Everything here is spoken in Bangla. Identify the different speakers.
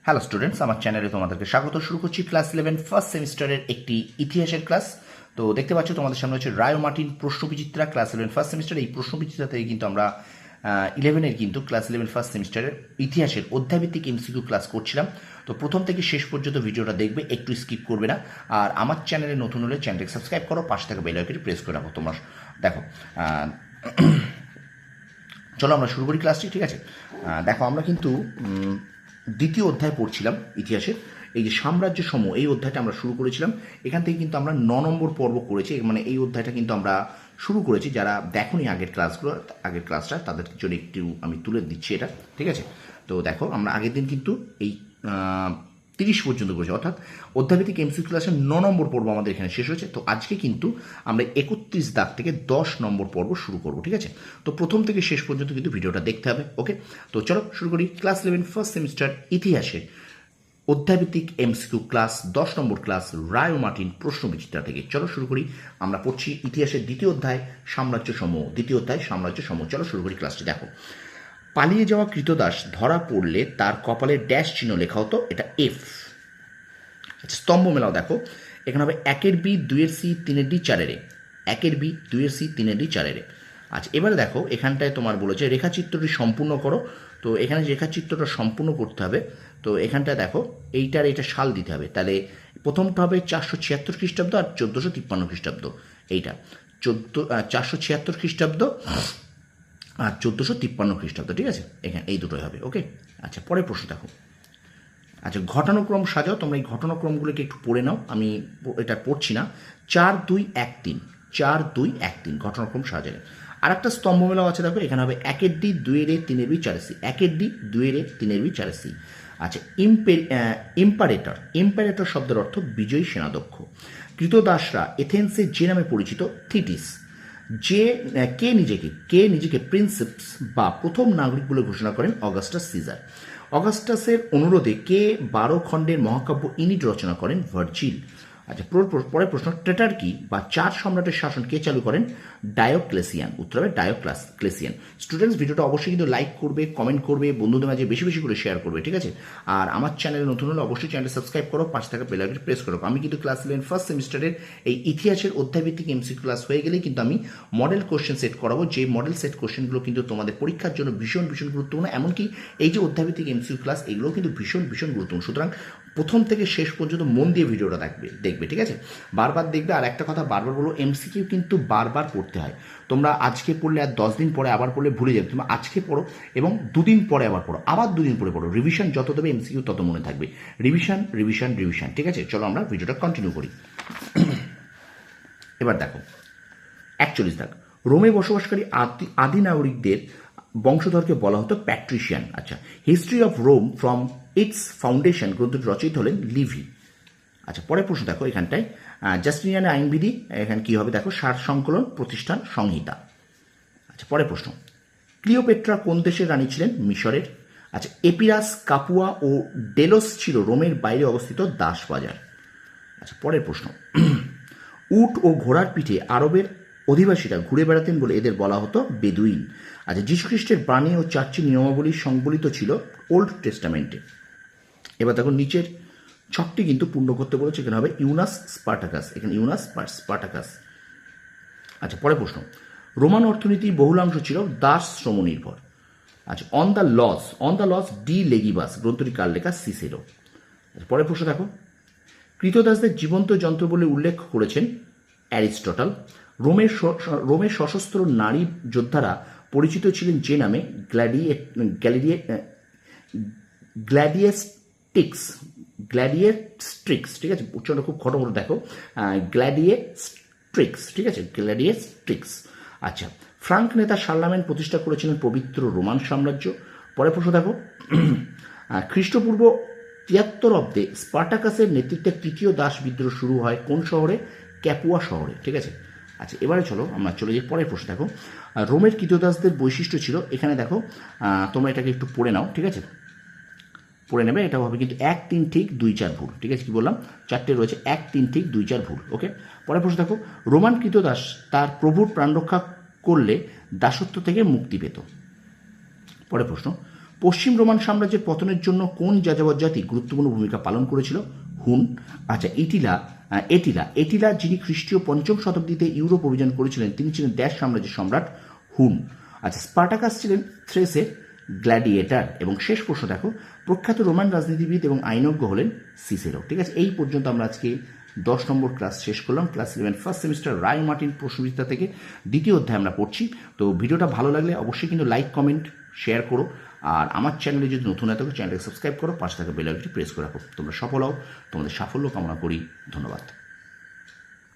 Speaker 1: হ্যালো স্টুডেন্টস, আমার চ্যানেলে তোমাদেরকে স্বাগত। শুরু করছি ক্লাস 11 ফার্স্ট সেমিস্টারের একটি ইতিহাসের ক্লাস। তো দেখতে পাচ্ছ তোমাদের সামনে হচ্ছে রায় ও মার্টিন প্রশ্নবিচিত্রা ক্লাস 11 ফার্স্ট সেমিস্টার। এই প্রশ্নবিচিত্রা থেকে কিন্তু আমরা 11-এর কিন্তু ক্লাস 11 ফার্স্ট সেমিস্টারের ইতিহাসের অধ্যায়ভিত্তিক এমসিকিউ ক্লাস করছিলাম। তো প্রথম থেকে শেষ পর্যন্ত ভিডিওটা দেখবে, একটু স্কিপ করবে না। আর আমার চ্যানেলে নতুন হলে চ্যানেলটাকে সাবস্ক্রাইব করো, পাশে থাকা বেল আইকনটি প্রেস করে রাখো। তোমরা দেখো, চলো আমরা শুরু করি ক্লাসটি, ঠিক আছে? দেখো, আমরা কিন্তু দ্বিতীয় অধ্যায় পড়ছিলাম ইতিহাসের। এই যে সাম্রাজ্য সমূহ, এই অধ্যায়টা আমরা শুরু করেছিলাম। এখান থেকে কিন্তু আমরা 9 নম্বর পর্ব করেছি, মানে এই অধ্যায়টা কিন্তু আমরা শুরু করেছি। যারা দেখোনি আগের ক্লাসটা, তাদের জন্য একটু আমি তুলে দিচ্ছি এটা, ঠিক আছে? তো দেখো, আমরা আগের দিন কিন্তু এই 30 পর্যন্ত করেছি, অর্থাৎ অধ্যায়ভিত্তিক এমসিকিউ ক্লাসের 9 নম্বর পর্ব আমাদের এখানে শেষ হয়েছে। তো আজকে কিন্তু আমরা 31 দাগ থেকে 10 নম্বর পর্ব শুরু করব, ঠিক আছে? তো প্রথম থেকে শেষ পর্যন্ত কিন্তু ভিডিওটা দেখতে হবে, ওকে? তো চলো শুরু করি ক্লাস 11 ফার্স্ট সেমিস্টার ইতিহাসে অধ্যায়ভিত্তিক এমসিকিউ ক্লাস 10 নম্বর ক্লাস রায় ও মার্টিন প্রশ্নবিচিত্রা থেকে। চলো শুরু করি। আমরা পড়ছি ইতিহাসের দ্বিতীয় অধ্যায় সাম্রাজ্য সমূহ। চলো শুরু করি ক্লাসটি। দেখো, পালিয়ে যাওয়া কৃতদাস ধরা পড়লে তার কপালে ড্যাশ চিহ্ন লেখা হতো, এটা এফ। আচ্ছা, স্তম্ভ মেলাও। দেখো, এখানে হবে 1-এর বি, 2-এর সি, 3-এর ডি, 4-এর এ। 1-এর বি, 2-এর সি, 3-এর ডি, 4-এর এ। আচ্ছা, এবারে দেখো, এখানটায় তোমার বলেছে রেখাচিত্রটি সম্পূর্ণ করো। তো এখানে রেখাচিত্রটা সম্পূর্ণ করতে হবে। তো এখানটায় দেখো, এটা সাল দিতে হবে। তাহলে প্রথমটা হবে 476 খ্রিস্টাব্দ আর 1453 খ্রিস্টাব্দ। এইটা 476 খ্রিস্টাব্দ আর 1453 খ্রিস্টাব্দ, ঠিক আছে? এখানে এই দুটোই হবে, ওকে? আচ্ছা, পরের প্রশ্ন দেখো। আচ্ছা, ঘটনাক্রম সাজাও। তোমরা এই ঘটনাক্রমগুলোকে একটু পড়ে নাও, আমি এটা পড়ছি না। 4-2-1-3, 4-2-1-3 ঘটনাক্রম সাজালে। আর একটা স্তম্ভ মেলাও আছে, দেখো, এখানে হবে 1-এর ডি, 2-এর এ, 3-এর বি, 4-এর সি। 1-এর ডি, 2-এর এ, 3-এর বি, 4-এর সি। আচ্ছা, ইম্পারেটর শব্দের অর্থ বিজয়ী সেনাধ্যক্ষ। কৃতদাসরা এথেন্সে যে নামে পরিচিত, থিটিস। কে নিজেকে প্রিন্সেপস বা প্রথম নাগরিক বলে ঘোষণা করেন, অগাস্টাস সিজার। অগাস্টাসের অনুরোধে কে 12 খণ্ডের মহাকাব্য ইনিড রচনা করেন, ভার্জিল। আচ্ছা, পরের প্রশ্ন, ট্রেটার্কি বা 4 সম্রাটের শাসন কে চালু করেন, ডায়োক্লেসিয়ান। উত্তর হবে ডায়োক্লেসিয়ান। স্টুডেন্টস, ভিডিওটা অবশ্যই কিন্তু লাইক করবে, কমেন্ট করবে, বন্ধুদের মাঝে বেশি বেশি করে শেয়ার করবে, ঠিক আছে? আর আমার চ্যানেলে নতুন হলে অবশ্যই চ্যানেল সাবস্ক্রাইব করো, পাশে থাকা বেল আইকনটি প্রেস করো। আমি কিন্তু ক্লাস 11 ফার্স্ট সেমিস্টারের এই ইতিহাসের অধ্যায়ভিত্তিক এমসিকিউ ক্লাস হয়ে গেলেই কিন্তু আমি মডেল কোশ্চেন সেট করাবো, যে মডেল সেট কোশ্চেনগুলো কিন্তু তোমাদের পরীক্ষার জন্য ভীষণ ভীষণ গুরুত্বপূর্ণ। এমনকি এই যে অধ্যায়ভিত্তিক এমসিকিউ ক্লাস, এগুলো কিন্তু ভীষণ ভীষণ গুরুত্বপূর্ণ। সুতরাং প্রথম থেকে শেষ পর্যন্ত মন দিয়ে ভিডিওটা দেখবে, ঠিক আছে? বারবার দেখবে। আর একটা কথা বারবার বলো, এমসিকিউ কিন্তু বারবার পড়তে হয়। তোমরা আজকে পড়লে আর 10 দিন পরে আবার পড়লে ভুলে যাবে। তোমরা আজকে পড়ো এবং 2 দিন পরে আবার পড়ো, আবার 2 দিন পরে পড়ো। রিভিশন যত দেবে এমসিকিউ তত মনে থাকবে। রিভিশন, ঠিক আছে? চলো আমরা ভিডিওটা কন্টিনিউ করি। এবার দেখো, 41 দাগ। রোমে বসবাসকারী আদি নাগরিকদের বংশধরকে বলা হতো প্যাট্রিশিয়ান। আচ্ছা, history of Rome from its foundation গ্রন্থটি রচিত হলেন লিভি। আচ্ছা, পরের প্রশ্ন দেখো, এখানটায় জাস্টিনিয়ানের আইনবিধি, এখানে কি হবে দেখো, সার সংকলন প্রতিষ্ঠান সংহিতা। আচ্ছা, পরের প্রশ্ন, ক্লিওপেট্রা কোন দেশের রানী ছিলেন, মিশরের। আচ্ছা, এপিরাস, কাপুয়া ও ডেলোস ছিল রোমের বাইরে অবস্থিত দাস বাজার। আচ্ছা, পরের প্রশ্ন, উট ও ঘোড়ার পিঠে আরবের অধিবাসীরা ঘুরে বেড়াতেন বলে এদের বলা হতো বেদুইন। আচ্ছা, যীশুখ্রিস্টের বাণী ও 4টি নিয়মাবলী সংবলিত ছিল ওল্ড টেস্টামেন্টে। এবার দেখো, নিচের ছকটি কিন্তু পূর্ণ করতে বলেছে। এখানে হবে ইউনাস স্পার্টাকাস। আচ্ছা, পরের প্রশ্ন, রোমান অর্থনীতি বহুলাংশ ছিল দাস শ্রম নির্ভর। আচ্ছা, অন দ্য লস ডি লেগিবাস গ্রন্থটি কার লেখা, সিসেরো। আচ্ছা, পরের প্রশ্ন দেখো, কৃতদাসদের জীবন্ত যন্ত্র বলে উল্লেখ করেছেন অ্যারিস্টটল। রোমের সশস্ত্র নারী যোদ্ধারা পরিচিত ছিলেন যে নামে, গ্ল্যাডিয়েস্ট্রিক্স, ঠিক আছে? উচ্চারণটা খুব খটো দেখো, গ্ল্যাডিয়েস্ট্রিক্স, ঠিক আছে? গ্ল্যাডিয়েস্ট্রিক্স। আচ্ছা, ফ্রাঙ্ক নেতা শার্লামেন প্রতিষ্ঠা করেছিলেন পবিত্র রোমান সাম্রাজ্য। পরের প্রশ্ন দেখো, খ্রিস্টপূর্ব 73 অব্দে স্পার্টাকাসের নেতৃত্বে তৃতীয় দাস বিদ্রোহ শুরু হয় কোন শহরে, ক্যাপুয়া শহরে, ঠিক আছে? আচ্ছা, এবারে চলো আমরা চলে যাই পরের প্রশ্ন দেখো, রোমের কৃতদাসদের বৈশিষ্ট্য ছিল, এখানে দেখো, তোমরা এটাকে একটু পড়ে নাও, ঠিক আছে? পড়ে নেবে। এটা হবে কিন্তু 1, 3 ঠিক, 2, 4 ভুল, ঠিক আছে? কি বললাম, 4টে রয়েছে, 1, 3 ঠিক, 2, 4 ভুল, ওকে? পরের প্রশ্ন দেখো, রোমান কৃতদাস তার প্রভুর প্রাণ রক্ষা করলে দাসত্ব থেকে মুক্তি পেত। পরের প্রশ্ন, পশ্চিম রোমান সাম্রাজ্যের পতনের জন্য কোন যাযাবর জাতি গুরুত্বপূর্ণ ভূমিকা পালন করেছিল? হুন। আচ্ছা, এটিলা যিনি খ্রিস্টীয় 5ম শতাব্দীতে ইউরোপ অভিযান করেছিলেন তিনি ছিলেন ড্যাশ সাম্রাজ্যের সম্রাট? হুন। আচ্ছা, স্পার্টাকাস ছিলেন থ্রেসের গ্ল্যাডিয়েটার। এবং শেষ প্রশ্ন দেখো, প্রখ্যাত রোমান রাজনীতিবিদ এবং আইনজ্ঞ হলেন সিসেরো। ঠিক আছে, এই পর্যন্ত আমরা আজকে 10 নম্বর ক্লাস শেষ করলাম। ক্লাস 11 ফার্স্ট সেমিস্টার রায় মার্টিন প্রশ্নবিদ্যা থেকে দ্বিতীয় অধ্যায় আমরা পড়ছি। তো ভিডিওটা ভালো লাগলে অবশ্যই কিন্তু লাইক, কমেন্ট, শেয়ার করো। আর আমার চ্যানেলে যদি নতুন হয়ে থাকো চ্যানেলটাকে সাবস্ক্রাইব করো, পাশে থাকা বেল আইকনটি প্রেস করে রাখো। তোমরা সফল হও, তোমাদের সাফল্য কামনা করি। ধন্যবাদ।